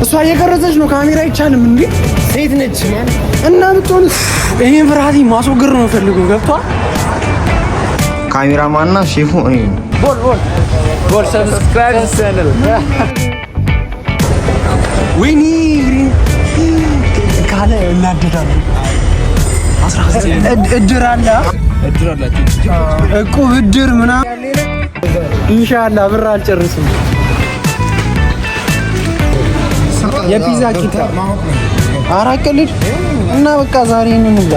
እሷ እየቀረጸች ነው። ካሜራ አይቻልም እንዴ? ሴት ነች ማን እና ብትሆንስ? ይሄን ፍርሃት ማስወገድ ነው ፈልገው ገብቷል። ካሜራማንና ሼፉ እኔ ቦል ሰብስክራይብ ቻናል ወይኔ ካለ እናደዳለን። 19 እድር አላችሁ እኮ እድር ምናምን ኢንሻአላህ ብር አልጨርስም። የፒዛ ኪታ አራቀልድ እና በቃ ዛሬ እንንብላ።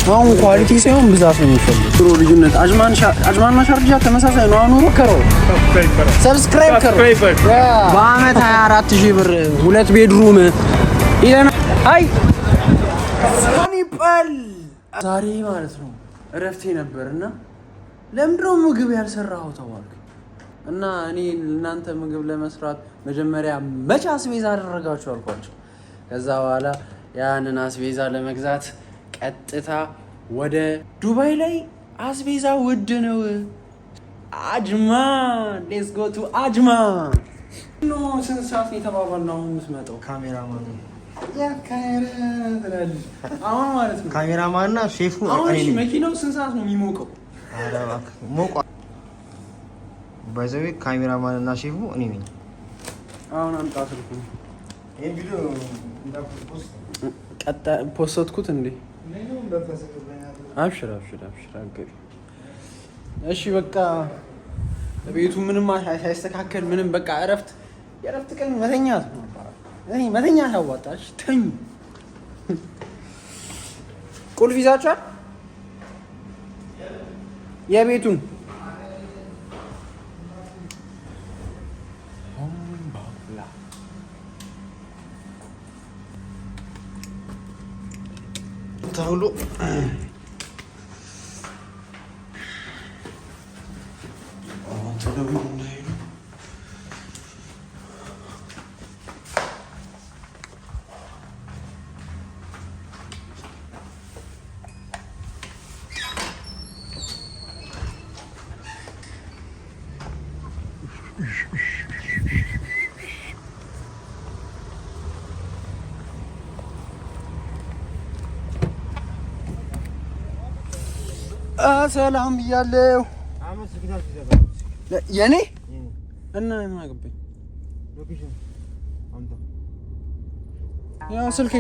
አሁን ኳሊቲ ሳይሆን ብዛት ነው የሚፈልግ። ጥሩ ልዩነት አጅማንና ሻርጃ ተመሳሳይ ነው። አኑሮ ከሮ ሰብስክራይብ ከሮ በአመት 24000 ብር 2 ቤድሩም ይለና አይ ሳኒጳል ዛሬ ማለት ነው እረፍቴ ነበርና ለምንድነው ምግብ ያልሰራው ተባልኩ እና እኔ እናንተ ምግብ ለመስራት መጀመሪያ መቼ አስቤዛ አደረጋችሁ አልኳቸው። ከዛ በኋላ ያንን አስቤዛ ለመግዛት ቀጥታ ወደ ዱባይ ላይ አስቤዛ ውድ ነው። አጅማን ሌትስ ጎ ቱ አጅማን ኖ ስንት ሰዓት ነው የተባባልነው? አሁን የምትመጣው ካሜራማን አሁን ማለት ነው ካሜራማንና ሼፉ አሁን እሺ መኪናው ስንት ሰዓት ነው የሚሞቀው? ሞቋ ባይዘዌ ካሜራማንና ሼፉ እኔ ነኝ። አሁን አንጣት ልኩ ይሄን ቪዲዮ እንዳፖስት ቀጣ ፖስትኩት እንዴ? አብሽር አገሪ እሺ በቃ ቤቱ ምንም ሳይስተካከል ምንም በቃ የእረፍት ቀን መተኛት ነው። እኔ መተኛት ያዋጣሽ ተኙ። ቁልፍ ይዛችኋል የቤቱን? ታውሎ ሰላም ብያለሁ። የኔ እና ምን አገባኝ? ያው ስልኬ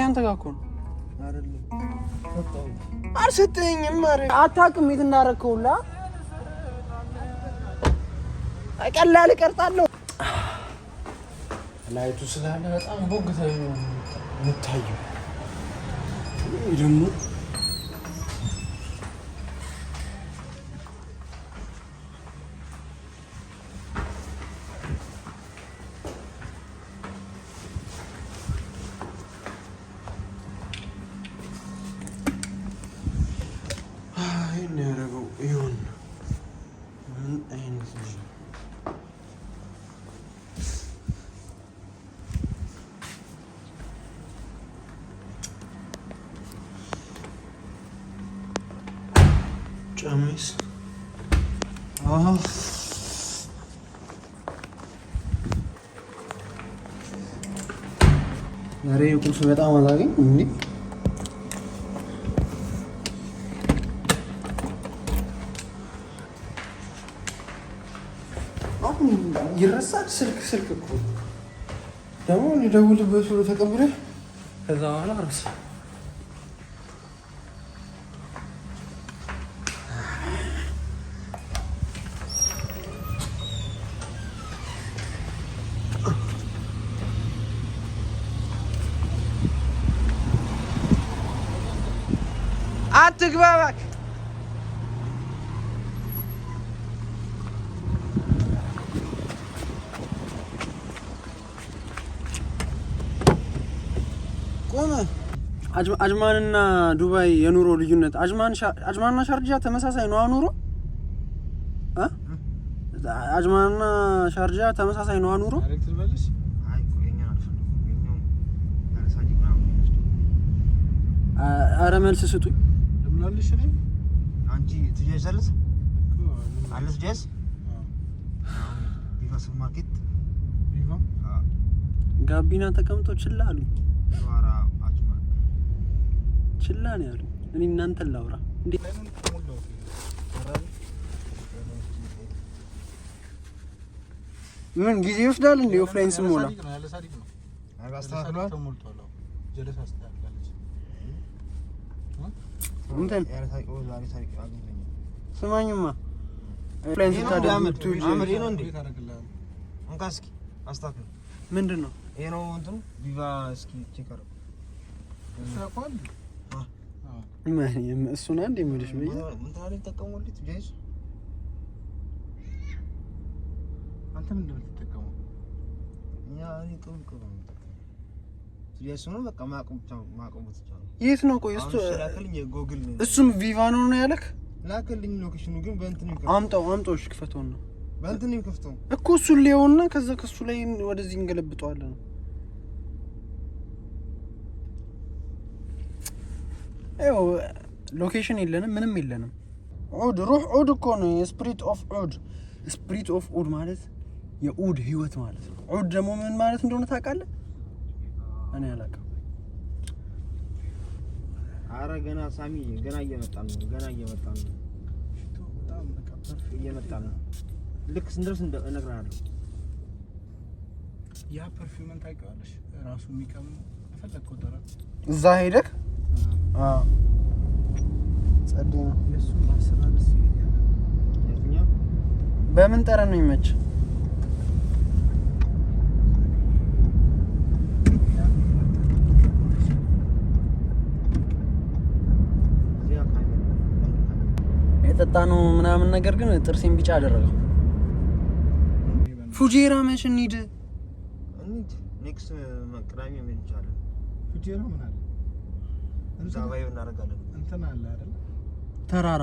አንተ ጋር እኮ ነው አይደል? አልሰጠኝም ማለት አታውቅም የት እንዳደረከውላ ቀላል ቀርጣለሁ። ላይቱ ስላለ በጣም ቦግተህ ነው የምታየው። ደግሞ ጫማይስ ዛሬ ቁርስ በጣም አላገኝ እንዴ? አሁን ይረሳል። ስልክ እኮ ደግሞ ሊደውልበት ብሎ ተቀብለህ ከዛ በኋላ ረሳ። አትግባ እባክህ። ቆመ። አጅማንና ዱባይ የኑሮ ልዩነት። አጅማንና ሻርጃ ተመሳሳይ ነው ኑሮ? አጅማንና ሻርጃ ተመሳሳይ ነው ኑሮ? ኧረ መልስ ስጡኝ። ለምናልሽ ነኝ አንቺ ትጀዛለሽ አለስ ጀስ ቪቫ ሱፐርማርኬት ቪቫ ጋቢና ተቀምጦ ችላ አሉ። ኧረ አጭማ ችላ ነው ያሉ። እኔ እናንተን ላውራ እንዴ? ምን ጊዜ ይወስዳል እንዴ? ኦፍላይን ስሞላ እንትን ስማኝማ ኦፍላይን ስታደርጉ ምንድን ነው ይሄ ነው እንትኑ ቪቫ እስኪ ቼክ አድርጉ። እሱን አንድ የምልሽ ምን ታሪክ ተጠቀሙልኝ ጀይስ አንተ ምንድን ነው የምትጠቀመው? እኛ እኔ ጥሩ ነው ጀይስ ነው በቃ ማቆም ብቻ። የት ነው ቆይ እሱ ላከልኝ ጎግል ነው እሱም ቪቫ ነው ያለክ? ላከልኝ ሎኬሽኑ ግን በእንትን ነው አምጣው እሺ ክፈተው ነው በእንትን ነው ከፍተው እኮ እሱን ሊሆንና ከዛ ከሱ ላይ ወደዚህ እንገለብጠዋለን። አይው ሎኬሽን የለንም ምንም የለንም። ዑድ ሩህ ዑድ እኮ ነው ስፒሪት ኦፍ ዑድ ማለት የዑድ ህይወት ማለት ነው። ዑድ ደግሞ ምን ማለት እንደሆነ ታውቃለህ? እኔ አላውቅም። አረ ገና ሳሚ ገና እየመጣ ነው በጣም ተቀበል እየመጣ ነው። ልክ ስንደርስ እነግርሃለሁ። ያ ፐርፊውምን ታውቂዋለሽ? ራሱ የሚቀም ፈለግከው ጠረን እዛ ሄደክ ጸዴ ነው የሱ ማሰራለስ ይያል የትኛው በምን ጠረን ነው የሚመች? የጠጣነው ምናምን ነገር ግን ጥርሴን ቢጫ አደረገው። ፉጄራ መች እንሂድ? ኔክስት ቅዳሜ ምን ይቻላል? ፉጄራ ምን አለ? ዛባይ እናደርጋለን። እንትን አለ አይደል? ተራራ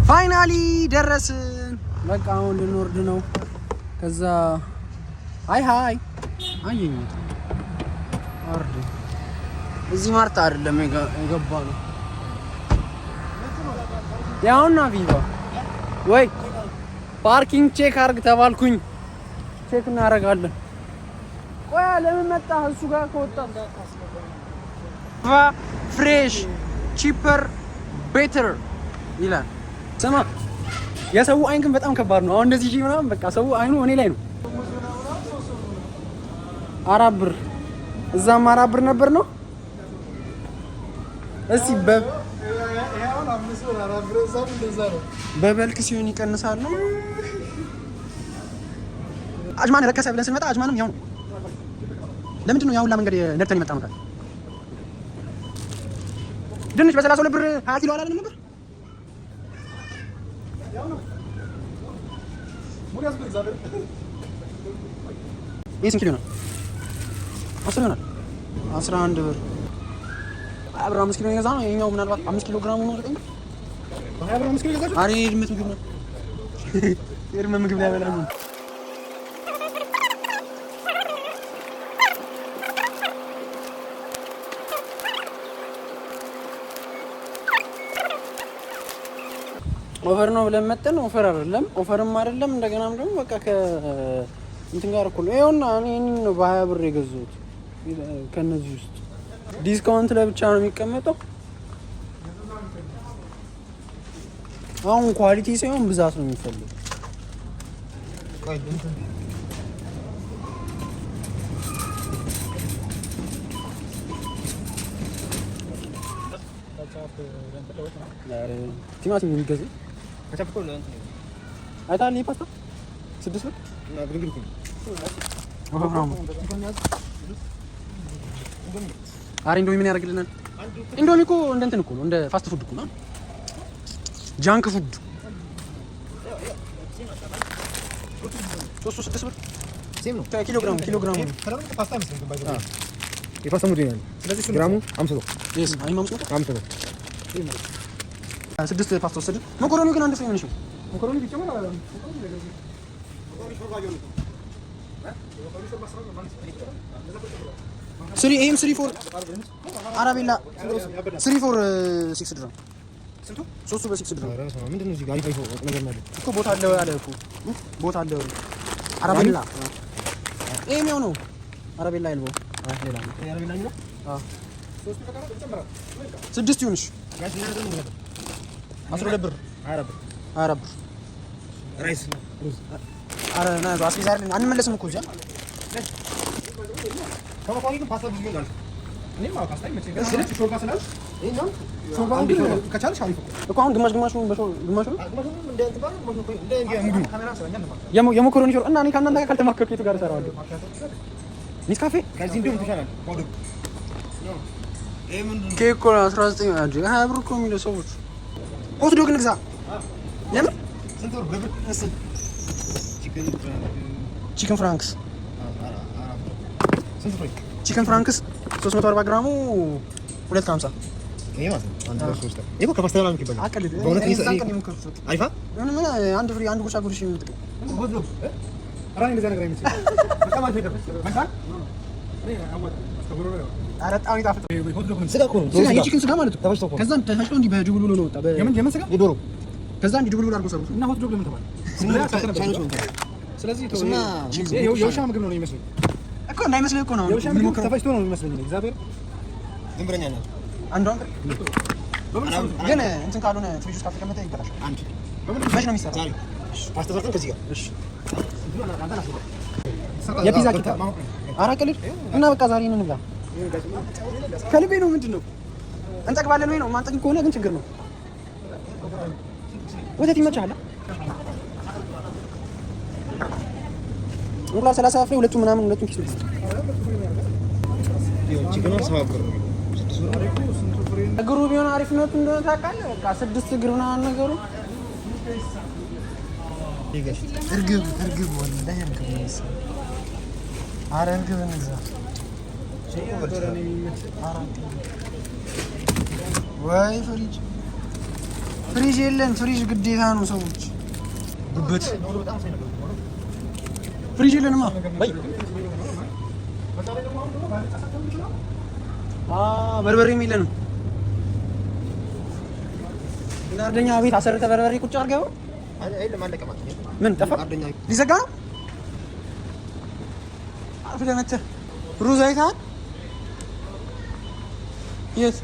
ፋይናሊ ደረስን። በቃ አሁን ልንወርድ ነው። ከዛ ሃይ አየኝ አርድ እዚህ ማርታ አይደለም የገባ ነው። ያውና ቪቫ ወይ ፓርኪንግ ቼክ አርግ ተባልኩኝ። ቼክ እናደርጋለን። ቆያ ለምን መጣ? እሱ ጋር ከወጣ ፍሬሽ ቺፐር ቤተር ይላል። ስማ የሰው አይን ግን በጣም ከባድ ነው። አሁን እንደዚህ ምናምን በቃ ሰው አይኑ እኔ ላይ ነው። 4 ብር እዛም 4 ብር ነበር ነው። እስቲ በበልክ ሲሆን ይቀንሳል ነው። አጅማን ረከሰ ብለን ስንመጣ አጅማንም ያው ነው። ለምንድን ነው ያው ሁላ መንገድ ነርተን የመጣ ነው? ድንች በ32 ብር 20 ኪሎ አላለም ነበር? ይህ ስንት ኪሎ ነው? 10 ይሆናል። 11 ብር 5 ኪሎ የገዛ ነው። ይኸኛው ምናልባት 5 ኪሎ ግራም ነው። 9 20 ብር 5 ኪሎ የገዛ። አሬ ድመት ምግብ ነው። የድመት ምግብ ላይ ያበላል ነው። ኦፈር ነው ብለን መጠን ኦፈር አይደለም፣ ኦፈርም አይደለም። እንደገናም ደግሞ በቃ እንትን ጋር እኮ ነው። ይኸውና እኔ ነው በ20 ብር የገዛሁት። ከነዚህ ውስጥ ዲስካውንት ለብቻ ነው የሚቀመጠው። አሁን ኳሊቲ ሳይሆን ብዛት ነው የሚፈልገው። ቲማቲም የሚገዛው ከቻፕኮ ነው እንትን አይታል። ፓስታ 6 ብር አረ ኢንዶሚ ምን ያደርግልናል? ኢንዶሚ እኮ እንደ እንትን እኮ ነው፣ እንደ ፋስት ፉድ እኮ ነው። ጃንክ ፉድ 3 ብር ሴም ነው። ኪሎግራም ፓስታ መስሎኝ ገባኝ። የፓስታ ሙድ ነው። ስለዚህ ግራሙ 50 ነው። ይስ አይ 50 ነው። 6 ፓስታ ወሰደ። መኮሮኒ ግን አንድ ፍሬ ምን ነው? መኮሮኒ ቢጨመር ስሪ ኤም 34 አራቤላ 34 6 ድራም ስንቱ? 3 በ6 ድራም። ምንድን ነው እዚህ ጋር አሪፍ ነገር ማለት እኮ ቦታ አለው ያለ እኮ ቦታ አለው። አራቤላ ኤም ያው ነው። አራቤላ ይልቦ ሌላ ነው። አራቤላ ነው። 6 ይሁንሽ 12 ብር 4 ብር ራይስ ሩዝ አረ ና አስቤዛ አይደለም አንመለስም እኮ እዚያ ከመኮረኒ ግን ፓስታ ብዙ ይላል። እኔ ማለት ፓስታ ይመቸኛል። ስለዚህ ሾርባ ስላል ነው ሾርባ ከቻልሽ አሪፍ እኮ አሁን ግማሽ ግማሽ ነው ግማሽ ነው እንደ እንትባል እንደ ካሜራ ሰራኛ ነው የመኮረኒ ሾርባ እና እኔ ከእናንተ ጋር ካልተማከርኩ የቱ ጋር እሰራዋለሁ? ኔስካፌ ከዚህ እንደውም ተሻላል። ወደ ኬክ እኮ 19 አጅ 20 ብር እኮ የሚለው ሰዎች ሆት ዶግ ንግዛ። ለምን ስንት ብር በብር ቺክን ፍራንክስ ስንት ብር ቺክን ፍራንክስ 340 ግራሙ 250 ይሄ ማለት ነው። አንድ ብር 3 ይሄ ከፓስታ ጋር ነው አቀልድ በእውነት አይፋ ምን አንድ ፍሪ አንድ ጉርሻ ጉርሽ የምትጠቀም ሆት ዶግ አራኒ እንደዛ ነገር አይመስልም። በጣም አልፈቀደ ማንካን አረጣው ይጣፍጥ ሆት ዶግ ስጋ እኮ ነው። ስጋ የቺክን ስጋ ማለት ነው። ተፈጭቶ እኮ ከዛ ተፈጭቶ እንዲህ በጅብሉ ነው ወጣ የምን ስጋ የዶሮ ከዛ እንዲህ ጅብሉ አድርጎ ሰሩት እና ሆት ዶግ ለምን ተባለ? ስለዚህ የውሻ ምግብ ነው የሚመስለው እኮ እንዳይመስልህ እኮ ነው። የውሻ ምግብ ተፈጭቶ ነው የሚመስለኝ። እግዚአብሔር ዝም ብለኛ ነው። አንዷን ግን እንትን ካልሆነ ፍሪጅ ውስጥ ከተቀመጠ ይበላሻል። አንቺ መች ነው የሚሰራው? ፓስታ ሰርተን ከዚህ ጋር እሺ የፒዛ ቂጣ አራቀልድ እና በቃ ዛሬ እንብላ። ከልቤ ነው። ምንድን ነው እንጠግባለን ወይ ነው? ማንጠግብ ከሆነ ግን ችግር ነው። ወተት ይመችሃል? እንቁላል 30 ፍሬ ሁለቱም ምናምን ሁለቱም ኪስ ነው። እግሩ ቢሆን አሪፍ ነው እንደሆነ ታውቃለህ። በቃ 6 እግር ምናምን ነገሩ እርግብ ወላሂ እርግብ ነው። ኧረ እርግብ እንግዛ። ወይ ፍሪጅ የለን። ፍሪጅ ግዴታ ነው ሰዎች ጉበት ፍሪጅ የለንማ። በርበሬም የለንም። አርደኛ ቤት አሰርተህ በርበሬ ቁጭ አድርገው ምን ጠፋ? ሊዘጋ ነው። አፍለህ መተህ ሩዝ አይተሃል? የት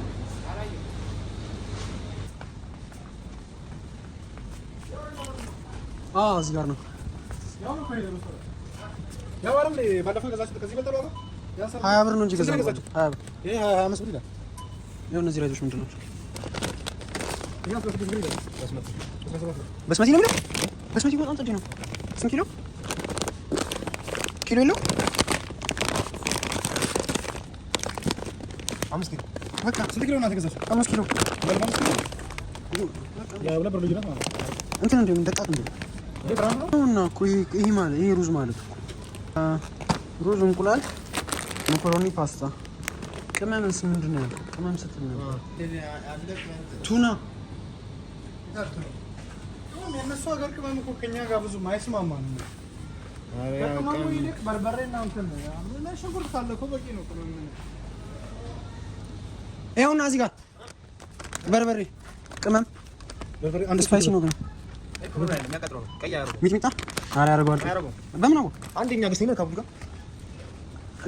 እዚህ ጋር ነው። ያው አይደል ባለፈው ገዛችሁት ከዚህ በልጠው ነው 20 ብር ነው እንጂ ገዛችሁ 20 ብር። ይሄ 25 ብር ይላል። ያው እነዚህ ራይቶች ምንድን ናቸው? በስመቲ ነው የሚለው። በስመቲ በጣም ጥድ ነው። ስንት ኪሎ የለው? 5 ኪሎ። በቃ ስንት ኪሎ እናንተ ገዛችሁ? 5 ኪሎ። ያው ነበር ልጅ ነው እንትን እንደው እንደጣጥ እንደው እና እኮ ይሄ ማለት ይሄ ሩዝ ማለት እኮ ሩዝ፣ እንቁላል፣ መኮሮኒ፣ ፓስታ፣ ቅመምስ ምንድን ነው? ቅመም ስትል ነው ቱና። የእነሱ ሀገር ቅመም እኮ ከእኛ ጋር ብዙም አይስማማም። ከቅመሙ ይልቅ በርበሬና እንትን ነው። ሽንኩርት ካለ እኮ በቂ ነው ቅመም። ይኸውና እዚህ ጋር በርበሬ፣ ቅመም፣ አንድ ስፓይሲ ነው ግን ሚጥሚጣ ኧረ ያደርገዋል። በምን ነው አንደኛ ገዝተኝ ነው ካብሉ ጋር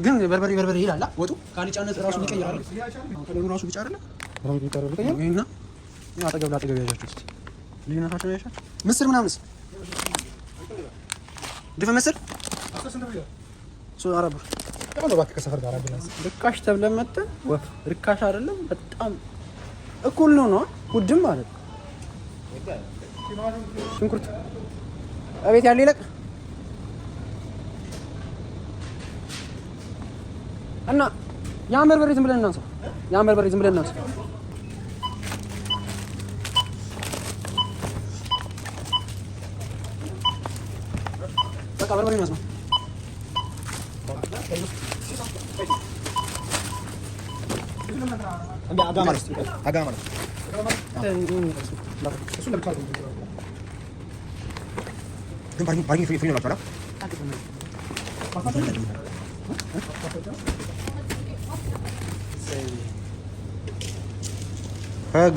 ግን በርበሬ ይላል ወጡ። ካልጫነት ራሱ ይቀየራል። ከለሩ ራሱ ቢጫ አይደለ? እና አጠገብ ላጠገብ ያዣችሁት ልዩነታቸው ነው። ያሻል ምስር ምናምንስ ድፍን ምስር 4 ብር ነው። እባክህ ከሰፈር ጋር አብረን ርካሽ ተብለን መጥተን ወፍ ርካሽ አይደለም፣ በጣም እኩል ነው ነው ውድም ማለት ነው። ሽንኩርት እቤት ያለ ይለቅ እና ያን በርበሬ ዝም ብለን እናንሳ። ያን በርበሬ ዝም ብለን እናንሳ። በቃ በርበሬ ነው።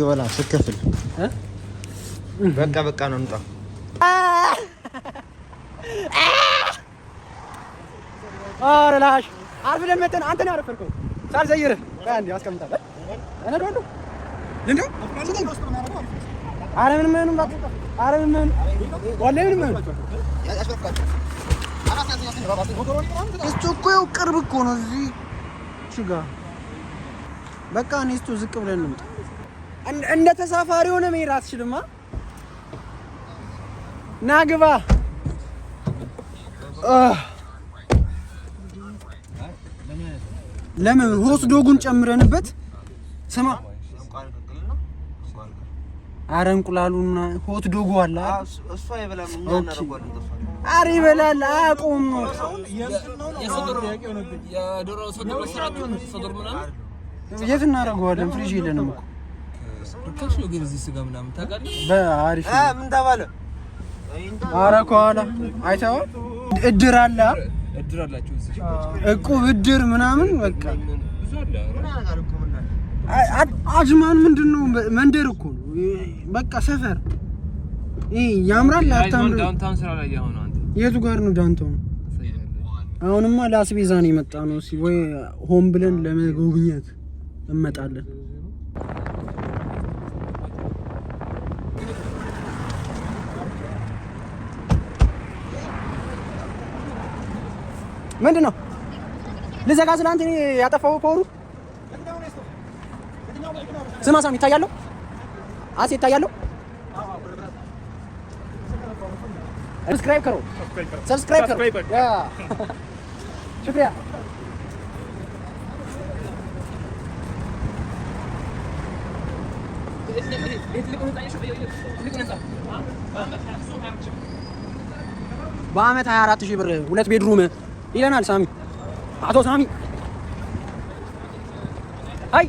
በላ ስትከፍል በቃ ነው እንጣ አረላሽ አርፍ ለመተን አንተ ነው ያረፈርከው ሳልዘይርህ አንዴ አስቀምጣለህ እኔ ደውሉ ልንዱ አረ ምን ወላሂ ምን እስቱ እኮ ያው ቅርብ እኮ ነው እዚህ ችጋ በቃ እኔ እስቱ ዝቅ ብለን እንምጣ እንደ ተሳፋሪ ሆነ መሄድ አትችልማ ና ግባ ለምን ሆስ ዶጉን ጨምረንበት ስማ አረ እንቁላሉና ሆት ዶጉ አለ እሱ አይበላም እኛ እናደርጋለን ተስፋ አረ ይበላል አቁም የዶሮ ሰዶር ሰዶር ምናምን የት እናደርገዋለን ፍሪጅ የለንም እኮ ርካሽ ነው ግን እዚህ ስጋ ምናምን ታውቃለህ በአሪፍ ምን ተባለ አረ ከኋላ አይተኸው እድር አለ እድር አላችሁ እዚህ እቁብ እድር ምናምን በቃ ብዙ አለ አጅማን ምንድነው መንደር እኮ ነው በቃ ሰፈር ያምራል አታምር ዳውንታውን ስራ ላይ ያሆነው አንተ የቱ ጋር ነው ዳውንታውን አሁንማ ላስቤዛ ነው የመጣ ነው ወይ ሆም ብለን ለመጎብኘት እንመጣለን ምንድነው ልዘጋ ስላንተ ያጠፋው ፖሩ ስማ ሳሚ ይታያለው አሴ ይታያለው सब्सक्राइब करो या शुक्रिया በአመት 24000 ብር ሁለት ቤድሩም ይለናል ሳሚ አቶ ሳሚ አይ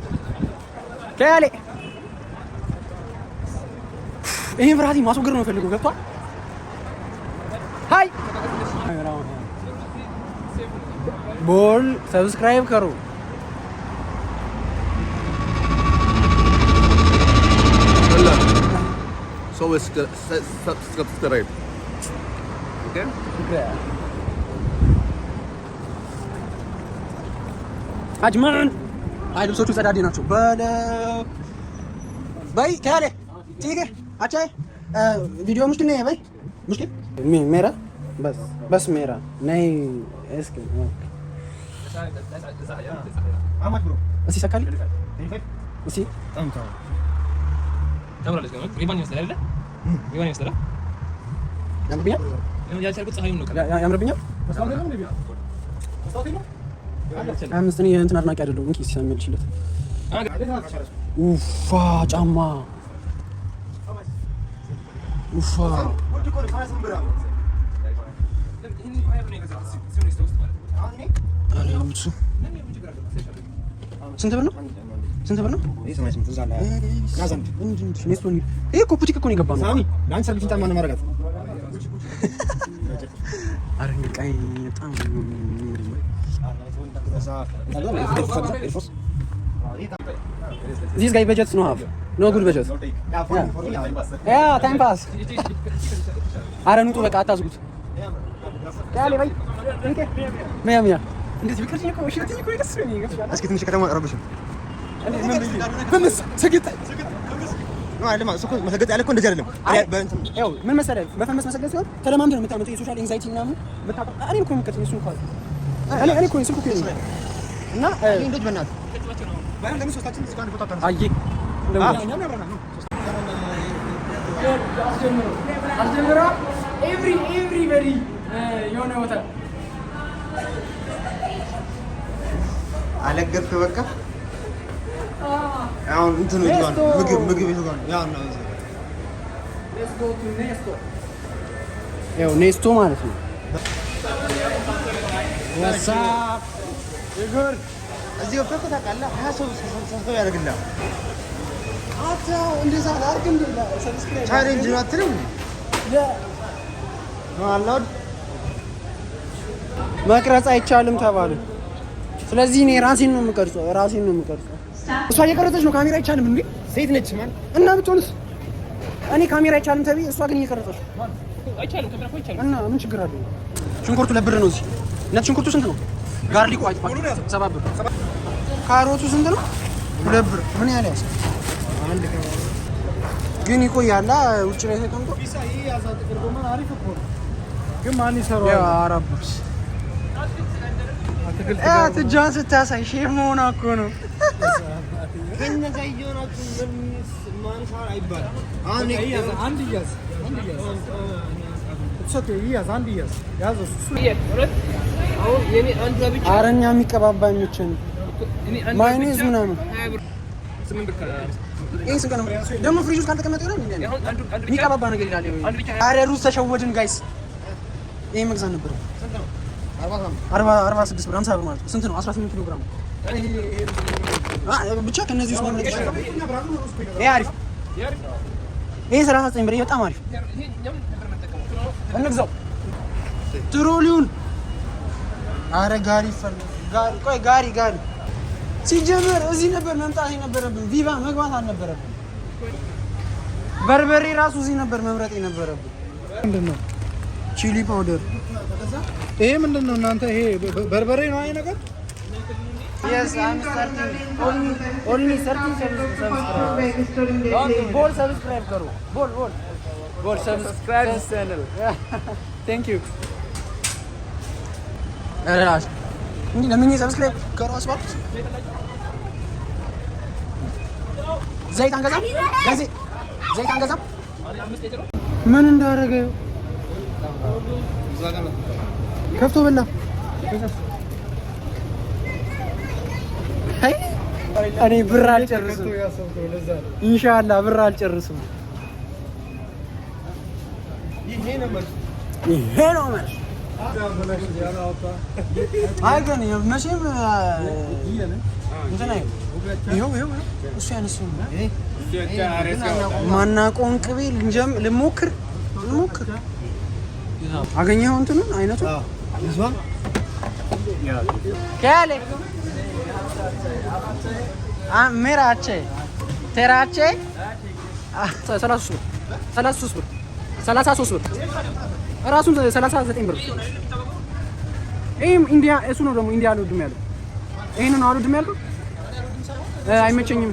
ከያሌ ይሄን ፍራቲ ማስወገድ ነው ፈልገው ገብቷል हाय बोल सब्सक्राइब करो so subscribe okay አጅማን አይ ልብሶቹ ጸዳዴ ናቸው በለ በይ ካለ ठीक है अच्छा है वीडियो मुश्किल नहीं है भाई मुश्किल मेरा बस मेरा नहीं इसके እሺ ሰካሊ እሺ ተብራለች ነው ሪባን ይመስላል አይደል ሪባን ይመስላል ያምርብኛል ያልቻልኩት ፀሐዩን ነው ያምርብኛል አምስት ነው እንትን አድናቂ አይደለሁም እንኪ ሲያመልሽለት ኡፋ ጫማ ኡፋ ስንት ብር ነው? ስንት ብር ነው? ይሄ እኮ ቡቲክ እኮ ነው የገባነው። ሳሚ ዳንስ ሰርቪስ እንትን ማን ማረጋት? አረ እንቃይ በጣም This guy budgets no have. No good budget. Yeah, time pass. አረ ንጡ በቃ አታዝጉት። ያለ ባይ እንዴ ሚያ እንዴት ቢቀርሽ ነው እሺ ትንሽ እኮ ደስ ነው ይገርሻል እስኪ ትንሽ ከተማ አረብሽ ነው አይደለም እሱ እኮ መሰገጥ ያለ እኮ እንደዚህ አይደለም በእንትን ያው ምን መሰለህ በፈመስ መሰገጥ ሲሆን ተለማምደህ ነው የምታመጣው የሶሻል ኤንዛይቲ ምናምን መታጠቅ እኔ እኮ የምከተል እሱ እንኳን እኔ እኮ ስልኩ እኮ እና እንዴት በእናትህ ባይሆን ለምን ሶስታችን እዚህ ጋር ቦታ ታንሳ አይ እኛም ያብራና ነው አስጀምራ everybody የሆነ ቦታ አለገርክ በቃ አሁን እንትኑ ይዟል ምግብ ይዟል ያው ነው ያው ኔስቶ ማለት ነው። ወሳፕ ይጎር እዚህ ወፈከ ታውቃለህ 20 ሰው ያደርግልሃል አታው እንደዛ አድርግ እንደላ ሰብስክራይብ ቻሌንጅ ነው አትልም ያ አላውድ መቅረጽ አይቻልም ተባለ። ስለዚህ እኔ ራሴን ነው የምቀርጸው። እሷ እየቀረጸች ነው። ካሜራ አይቻልም እንዴ? ሴት ነች ማን እና ብትሆንስ? እኔ ካሜራ አይቻልም ተብዬ እሷ ግን እየቀረጸች አይቻልም። ካሜራ እኮ አይቻልም። እና ምን ችግር አለው? ሽንኩርቱ ለብር ነው እዚህ። ነጭ ሽንኩርቱ ስንት ነው? ጋርሊኩ 7 ብር። ካሮቱ ስንት ነው? 2 ብር። ምን ያህል ያስ አንድ ግን ይቆያል ውጭ ላይ ተቀምጦ ፒሳ ይሄ ያዛት ቅርቦማ አሪፍ እኮ ነው። ግን ማን ይሰራው? ያው አረብስ እጇን ስታሳይ ሼፍ መሆኗ እኮ ነው። ከነዛ ይሆናችሁ ማን ሳር አይባልም። አንድ ይያዝ አረኛ የሚቀባባ የሚቸን ማዮኔዝ ምናምን ይሄን ስንት ነው ደግሞ? ፍሪጅ ውስጥ ካልተቀመጠ ነው የሚቀባባ ነገር ይላል። አረ ሩዝ ተሸወድን ጋይስ። ይሄ መግዛት ነበር 46 ብር 50 ብር ማለት ነው። ስንት ነው? 18 ኪሎ ግራም ብቻ ከነዚህ ውስጥ ነው። ይሄ አሪፍ ይሄ 39 ብር በጣም አሪፍ እንግዛው። ትሮሊውን አረ ጋሪ ጋሪ ሲጀመር እዚህ ነበር መምጣት የነበረብን። ቪቫ መግባት አልነበረብን። በርበሬ ራሱ እዚህ ነበር መምረጥ የነበረብን። ምንድነው? ቺሊ ፓውደር። ይሄ ምንድነው እናንተ? ይሄ በርበሬ ነው አይነ ነገር? Yes, I'm starting. Only 30 subscribe. Bol subscribe करो. Bol subscribe this channel. Thank you. अरे लाश. नहीं लम्बी subscribe करो इस बार. ዘይት አንገዛም? ዘይት አንገዛም? ምን እንዳደረገው ከፍቶ በላ። እኔ ብር አልጨርስም። ኢንሻአላህ ብር አልጨርስም። ይሄ ነው መልስ። አይ ግን መቼም እንትን አይደል? ይኸው እሱ ያነሳው ማናውቀውን ቅቤ ልሞክር አገኘኸው? እንትኑን አይነቱ ይዟል ካለ ሜራቼ ቴራቼ 33 ብር እራሱን 39 ብር። ይሄም ኢንዲያ እሱ ነው ደግሞ ኢንዲያ አልወድም ያለው። ይሄንን አልወድም ያለው አይመቸኝም።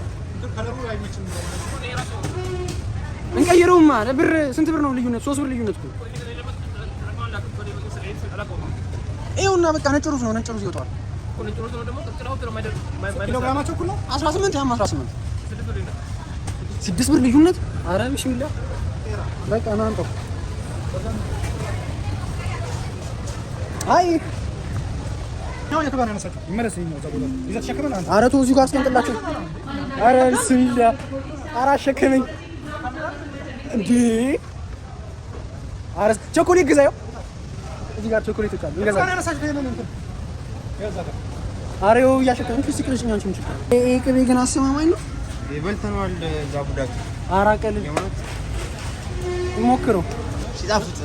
እንቀይረውማ ብር ስንት ብር ነው ልዩነት? 3 ብር ልዩነት እኮ ይኸውና በቃ ነጭ ሩዝ ነው። ነጭ ሩዝ ይወጣል። ኪሎግራማቸው እኩል ነው። 18 ያም 18 6 ብር ልዩነት። ኧረ ቢስሚላህ በቃ ና አንተው። አይ ነው የከባድ ያነሳችሁ ይመለስ ነው ዘቦታ ይዘህ ተሸክመን አንተ። ኧረ ተው እዚሁ ጋር አስቀምጥላቸው። ኧረ ቢስሚላህ ኧረ አሸከመኝ እንዴ! ኧረ ቸኮሌት ግዛው። እዚህ ጋር ቸኮሌት ይጣል እንገዛ። ኧረ ይኸው እያሸከመኝ ሲቅልሽኝ አንቺ ምን ችግር? ይሄ ቅቤ ግን አሰማማኝ ነው። ይበልተናል ዛቡዳት ኧረ ቀልድ ሞክረው ሲጣፍጥ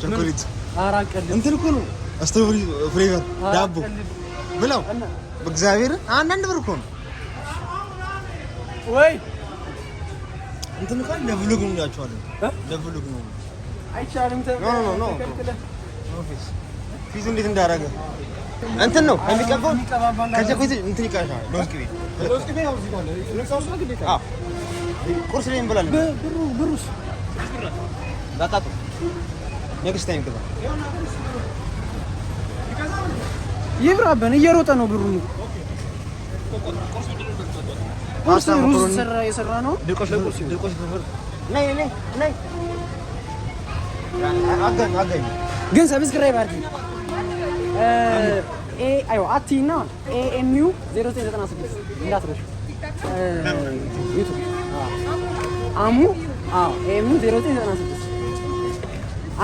ቸኮሌት። ኧረ ቀልድ እንትን እኮ ነው ስትሮበሪ ፍሌቨር ዳቦ ብለው በእግዚአብሔር አንዳንድ ብር እኮ ነው ወይ እንትን እኮ ለብሎግ ነው ያቻለው ለብሎግ ነው አይቻልም። ኖ ፊቱ እንዴት እንዳደረገ እንትን ነው የሚቀባው ከቸኮሌት እንትን ይቀርሻል። ሎስ ቅቤ ነው እዚህ ጋር ለምሳሌ ግዴታ ቁርስ ላይ እንበላለን። ብሩስ ዳጣጡ ኔክስት ታይም ግባ ይብራበን እየሮጠ ነው ብሩ። ቁርስ ሩዝ የሰራ ነው። ድርቆሽ ነይ ግን ሰብስክራይብ አድርጊ። አይዋ አቲና AMU 0996 እንዳትረሽ ዩቲዩብ አሙ AMU 0996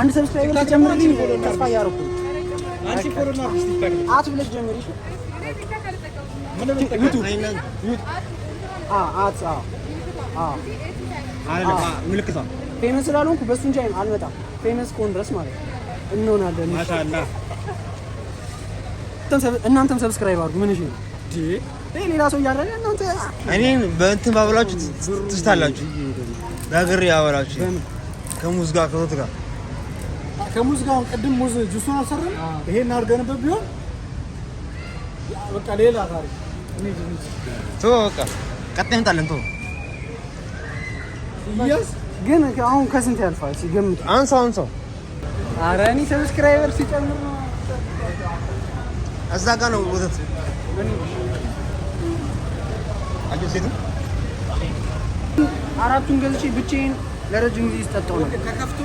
አንድ ሰብስክራይበር ተጨምርልኝ ተስፋ ያረኩ አንቺ ኮሮና ፊስቲክ አት ብለሽ ጀምሪ ምን ዩቲዩብ አት ምልክቷ ፌመስ ስላልሆንኩ በሱ እንጂ አልመጣም ፌመስ ኮን ድረስ ማለት እንሆናለን ማሻአላ እናንተም ሰብስክራይብ አድርጉ ምን እሺ ሌላ ሰው እያደረገ እናንተ እኔን በእንትን ባብላችሁ ትስታላችሁ ዳግሬ ያበላችሁ ከሙዝ ጋር ከወጥ ጋር ከሙዝ ጋር ቅድም ሙዝ ጁሱን አልሰራም ይሄን አድርገንበት ቢሆን በቃ ሌላ ታሪክ እኔ ተው በቃ ቀጣይ እንጣለን ተው ይያስ ግን አሁን ከስንት ያልፋል ሲገምት አንሳው ኧረ እኔ ሰብስክራይበር ሲጨምር ነው እዛ ጋር ነው ወተት አጆ ሴት አራቱን ገልጬ ብቻዬን ለረጅም ጊዜ ስጠጣው ነው ከከፍቶ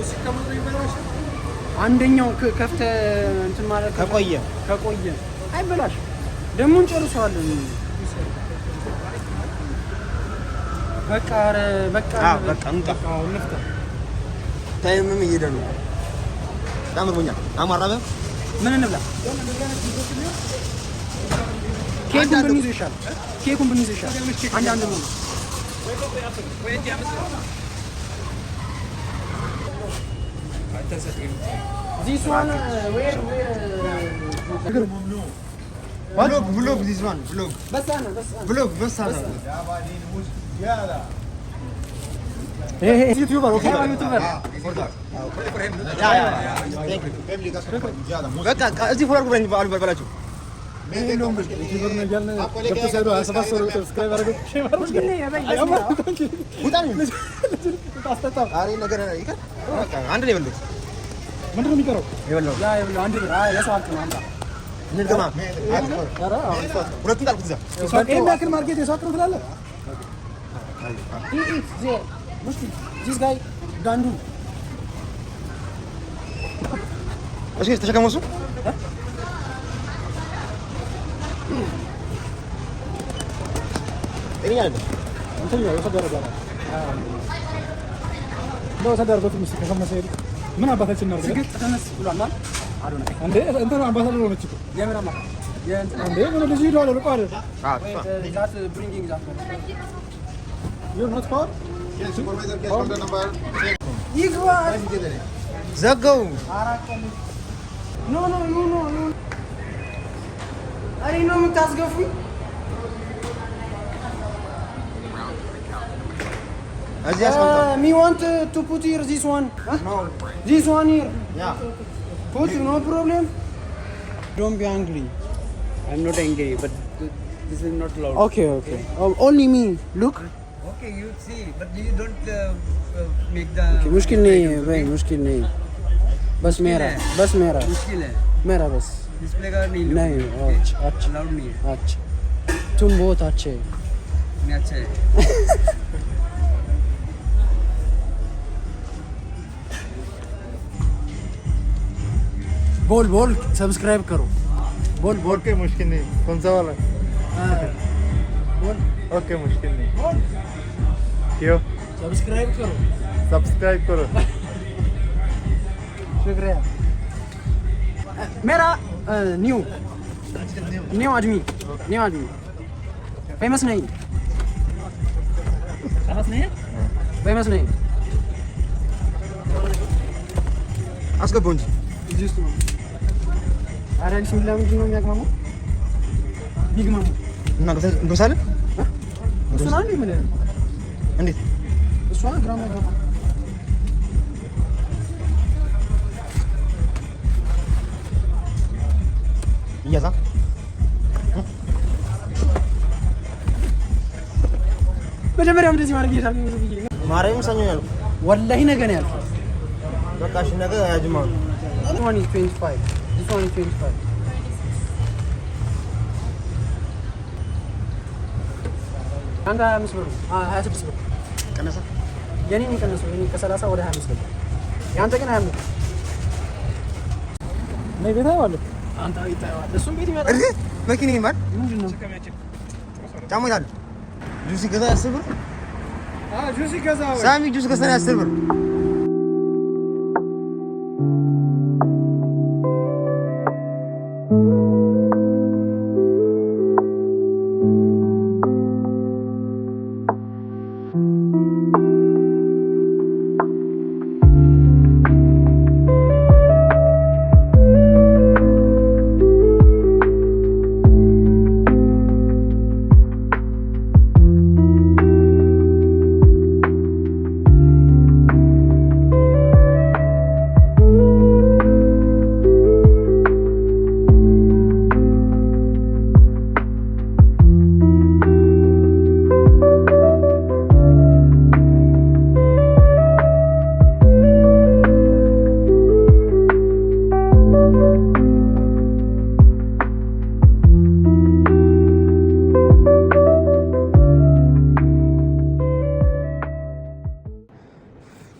ሲቀመጥ ነው ይበላሽ አንደኛው ከፍተ እንትን ማለት ከቆየ አይበላሽ ደግሞ እንጨርሰዋለን በቃ በቃ እንፍታ ታይምም እየሄደ ነው በጣም እርቦኛል አማራበ ምን እንብላ ኬኩን ብንይዝ ይሻላል አንድ ነው This one where vlog this one vlog بس هذا hey youtuber okay youtuber በቃ እዚህ ፎርክ ብለኝ ባሉ በላችሁ ዩቲዩበር ነው ያለ ተሰዶ 27 ሰው ሰብስክራይብ አድርጉ አሬ ነገር ይቀር በቃ አንድ ነው የበሉት ምንድን ነው የሚቀረው የበላው አንድ ብር ለሰው አጥና አንተ እንድገማ ኧረ ሁለቱን ጣልኩት እዛ ይሄን ያክል ማርኬት የሰው አጥና ትላለህ this guy ዳንዱ እሺ ተሸከመው እሱ እኔ አይደል እንትን ነው ተደረገ ነው ተደረገው ትንሽ ከፈመሰ ሄድ ምን አባታችን እናርገ ግጥ ተነስ ብሏል አዶና እንዴ እንትን አምባሳደር ነው መጥቶ የምራማ እንዴ ምን ልጅ ይሏል ልቆ አይደል ዛት ብሪንጊንግ ዛት you're not for ይግባ ዘጋው ኖ አሬ ነው የምታስገፉኝ me want to put here this one no this one here yeah put no problem Don't be angry. I'm not angry, but this is not loud. okay only me look Okay, you see, but you don't make the. okay मुश्किल नहीं है भाई मुश्किल नहीं बस मेरा मुश्किल है मेरा बस डिस्प्ले का नहीं नहीं अच्छा लाउड नहीं है अच्छा तुम बहुत अच्छे मैं अच्छा है बोल सब्सक्राइब करो बोल ओके मुश्किल नहीं कौन सा वाला बोल ओके मुश्किल नहीं क्यों सब्सक्राइब करो शुक्रिया मेरा न्यू आदमी फेमस नहीं አስገባው እንጂ እዚህ ውስጥ ነው አራንሽ ምን ለምን ነው የሚያግማሙ ይግማሙ እና እንገሳለን እሱን አንዴ ምን እንዴት እሷን ግራም ያገባ እያዛ መጀመሪያ እንደዚህ ማድረግ ይችላል ማርያም ሰኞ ያልኩ ወላሂ ነገ ነው ያልኩት በቃ እሺ ነገ ያጅማ This one is 25. This one is 25. አንተ 25 ብር 26 ብር ቀነሰ የኔ የሚቀነሰው የኔ ከ30 ወደ 25 ብር ያንተ ግን 25 ነይ ቤታ ዋለ አንተ አይታየዋል። እሱም ቤት ይመጣል። እርግጥ መኪና ይማል ምንድን ነው ጫማ ይላል። ጁስ ገዛ 10 ብር ጁስ ገዛ ሳሚ ጁስ ገዝተን 10 ብር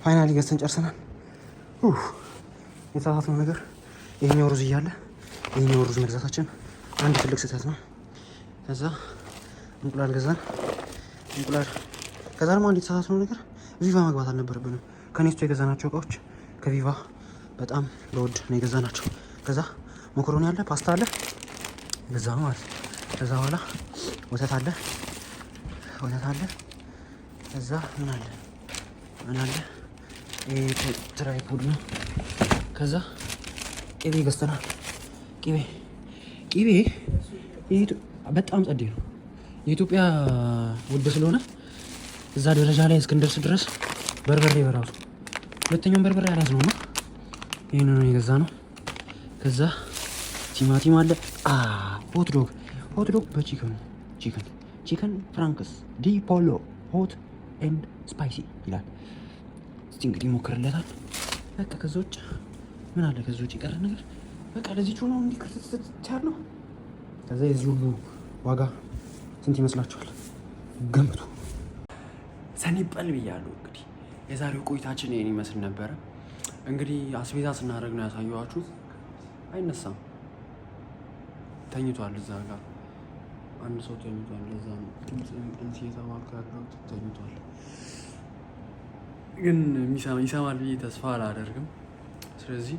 ፋይናሊ ገዝተን ጨርሰናል። የተሳሳትነው ነገር ይሄኛው ሩዝ እያለ ይሄኛው ሩዝ መግዛታችን አንድ ትልቅ ስህተት ነው። ከዛ እንቁላል ገዛን። ከዛ ደግሞ አንድ የተሳሳትነው ነገር ቪቫ መግባት አልነበረብንም። ከኔስቶ የገዛናቸው እቃዎች ከቪቫ በጣም በውድ ነው የገዛናቸው። ከዛ መኮሮኒ አለ፣ ፓስታ አለ ገዛ ነው ማለት። ከዛ በኋላ ወተት አለ። ከዛ ምን አለ ትራይፖድ ነው። ከዛ ቅቤ ገዝተናል። ቅቤ በጣም ጸዴ ነው። የኢትዮጵያ ውድ ስለሆነ እዛ ደረጃ ላይ እስክንደርስ ድረስ በርበሬ በራሱ ሁለተኛውን በርበሬ አልያዝነው እና ይህን ነው የገዛ ነው። ከዛ ቲማቲም አለ። ሆት ዶግ በቺከን ፍራንክስ ዲ ፖሎ ሆት ኤንድ ስፓይሲ ይላል። እስቲ እንግዲህ ሞክርለታል። በቃ ከዛ ውጭ ምን አለ? ከዛ ውጭ የቀረ ነገር በቃ ለዚች ነው እንዲህ ክርስት ያለው። ከዛ የዚህ ሁሉ ዋጋ ስንት ይመስላችኋል? ገምቱ። ሰኒበል ብያለሁ። እንግዲህ የዛሬው ቆይታችን ይሄን ይመስል ነበረ። እንግዲህ አስቤዛ ስናደርግ ነው ያሳየኋችሁ። አይነሳም፣ ተኝቷል። እዛ ጋር አንድ ሰው ተኝቷል። ለዛ ነው እንስ የተባልኩ ያለሁት። ተኝቷል፣ ግን ይሰማል ብዬ ተስፋ አላደርግም። ስለዚህ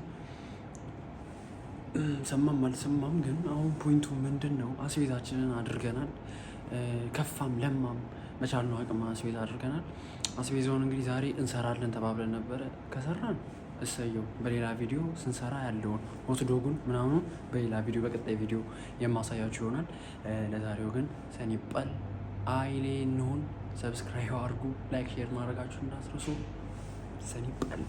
ሰማም አልሰማም፣ ግን አሁን ፖይንቱ ምንድን ነው? አስቤዛችንን አድርገናል። ከፋም ለማም መቻልነው አቅም አስቤዛ አድርገናል። አስቤዛውን እንግዲህ ዛሬ እንሰራለን ተባብለን ነበረ። ከሰራን እሰየው። በሌላ ቪዲዮ ስንሰራ ያለውን ሆት ዶጉን ምናምን በሌላ ቪዲዮ በቀጣይ ቪዲዮ የማሳያችሁ ይሆናል። ለዛሬው ግን ሰኒበል አይሌ እንሁን። ሰብስክራይብ አድርጉ፣ ላይክ ሼር ማድረጋችሁ እንዳትረሱ። ሰኒበል